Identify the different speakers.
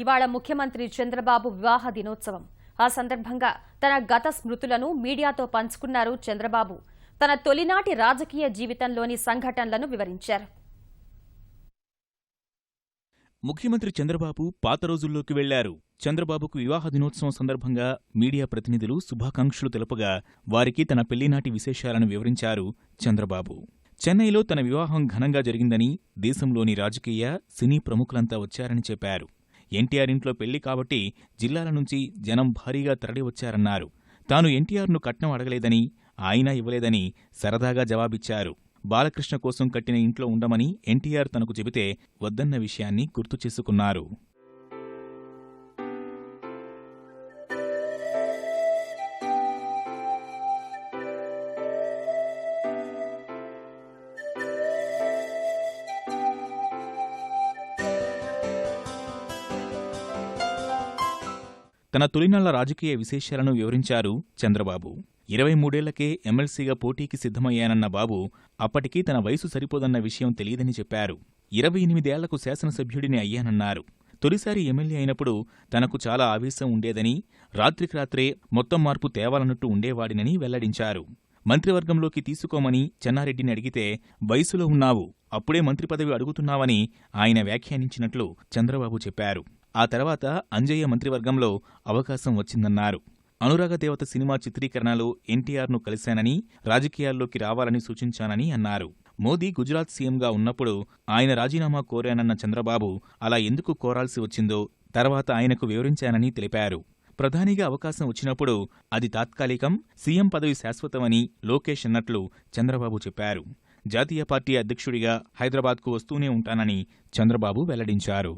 Speaker 1: ఇవాళ ముఖ్యమంత్రి చంద్రబాబు వివాహ దినోత్సవం. ఆ సందర్భంగా తన గత స్మృతులను మీడియాతో పంచుకున్నారు చంద్రబాబు. తన తొలినాటి రాజకీయ జీవితంలోని సంఘటనలను వివరించారు.
Speaker 2: ముఖ్యమంత్రి చంద్రబాబు పాత రోజుల్లోకి వెళ్లారు. చంద్రబాబుకు వివాహ దినోత్సవం సందర్భంగా మీడియా ప్రతినిధులు శుభాకాంక్షలు తెలుపగా వారికి తన పెళ్లినాటి విశేషాలను వివరించారు చంద్రబాబు. చెన్నైలో తన వివాహం ఘనంగా జరిగిందని, దేశంలోని రాజకీయ, సినీ ప్రముఖులంతా వచ్చారని చెప్పారు. ఎన్టీఆర్ ఇంట్లో పెళ్లి కాబట్టి జిల్లాల నుంచి జనం భారీగా తరలివచ్చారన్నారు. తాను ఎన్టీఆర్ను కట్నం అడగలేదని, ఆయన ఇవ్వలేదని సరదాగా జవాబిచ్చారు. బాలకృష్ణ కోసం కట్టిన ఇంట్లో ఉండమని ఎన్టీఆర్ తనకు చెబితే వద్దన్న విషయాన్ని గుర్తు చేసుకున్నారు. తన తొలినాళ్ల రాజకీయ విశేషాలను వివరించారు చంద్రబాబు. 23 ఎమ్మెల్సీగా పోటీకి సిద్ధమయ్యానన్న బాబు అప్పటికీ తన వయసు సరిపోదన్న విషయం తెలియదని చెప్పారు. 28 శాసనసభ్యుడిని అయ్యానన్నారు. తొలిసారి ఎమ్మెల్యే అయినప్పుడు తనకు చాలా ఆవేశం ఉండేదని, రాత్రికి రాత్రే మొత్తం మార్పు తేవాలన్నట్టు ఉండేవాడినని వెల్లడించారు. మంత్రివర్గంలోకి తీసుకోమని చెన్నారెడ్డిని అడిగితే వయసులో ఉన్నావు, అప్పుడే మంత్రి పదవి అడుగుతున్నావని ఆయన వ్యాఖ్యానించినట్లు చంద్రబాబు చెప్పారు. ఆ తర్వాత అంజయ్య మంత్రివర్గంలో అవకాశం వచ్చిందన్నారు. అనురాగదేవత సినిమా చిత్రీకరణలో ఎన్టీఆర్ను కలిశానని, రాజకీయాల్లోకి రావాలని సూచించానని అన్నారు. మోదీ గుజరాత్ సీఎంగా ఉన్నప్పుడు ఆయన రాజీనామా కోరానన్న చంద్రబాబు అలా ఎందుకు కోరాల్సి వచ్చిందో తర్వాత ఆయనకు వివరించానని తెలిపారు. ప్రధానిగా అవకాశం వచ్చినప్పుడు అది తాత్కాలికం, సీఎం పదవి శాశ్వతమని లోకేష్ అన్నట్లు చంద్రబాబు చెప్పారు. జాతీయ పార్టీ అధ్యక్షుడిగా హైదరాబాద్కు వస్తూనే ఉంటానని చంద్రబాబు వెల్లడించారు.